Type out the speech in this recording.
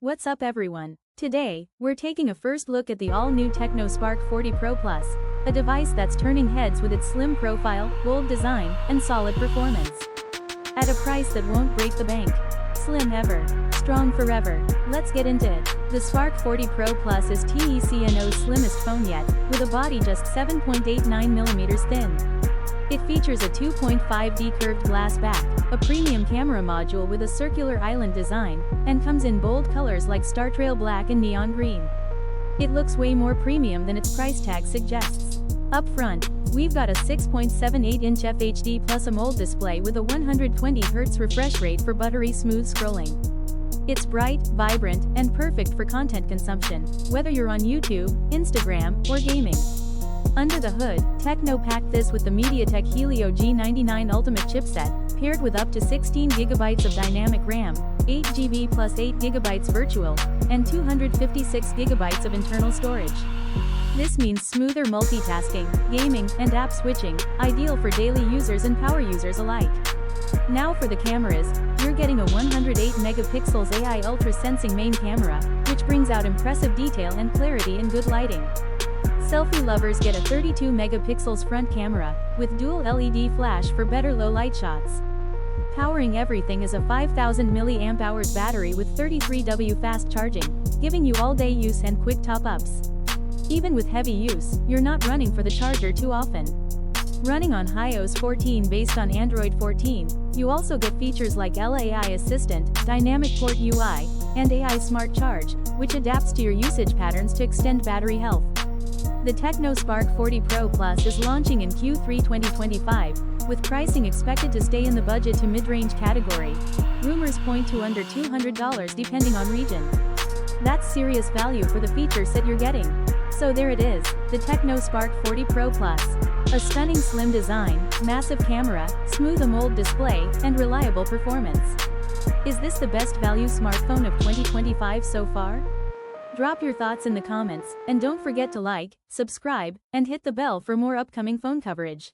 What's up everyone? Today, we're taking a first look at the all-new TECNO Spark 40 Pro Plus, a device that's turning heads with its slim profile, bold design, and solid performance. At a price that won't break the bank. Slim ever, strong forever. Let's get into it. The Spark 40 Pro Plus is TECNO's slimmest phone yet, with a body just 7.89mm thin. It features a 2.5D curved glass back, a premium camera module with a circular island design, and comes in bold colors like Star Trail Black and Neon Green. It looks way more premium than its price tag suggests. Up front, we've got a 6.78-inch FHD plus AMOLED display with a 120Hz refresh rate for buttery smooth scrolling. It's bright, vibrant, and perfect for content consumption, whether you're on YouTube, Instagram, or gaming. Under the hood, TECNO packed this with the MediaTek Helio G99 Ultimate chipset, paired with up to 16GB of dynamic RAM, 8GB plus 8GB virtual, and 256GB of internal storage. This means smoother multitasking, gaming, and app switching, ideal for daily users and power users alike. Now for the cameras, you're getting a 108MP AI Ultra Sensing main camera, which brings out impressive detail and clarity in good lighting. Selfie lovers get a 32MP front camera, with dual LED flash for better low-light shots. Powering everything is a 5000mAh battery with 33W fast charging, giving you all-day use and quick top-ups. Even with heavy use, you're not running for the charger too often. Running on iOS 14 based on Android 14, you also get features like LAI Assistant, Dynamic Port UI, and AI Smart Charge, which adapts to your usage patterns to extend battery health. The TECNO Spark 40 Pro Plus is launching in Q3 2025, with pricing expected to stay in the budget to mid-range category. Rumors point to under $200 depending on region. That's serious value for the feature set you're getting. So there it is, the TECNO Spark 40 Pro Plus. A stunning slim design, massive camera, smooth AMOLED display, and reliable performance. Is this the best value smartphone of 2025 so far? Drop your thoughts in the comments, and don't forget to like, subscribe, and hit the bell for more upcoming phone coverage.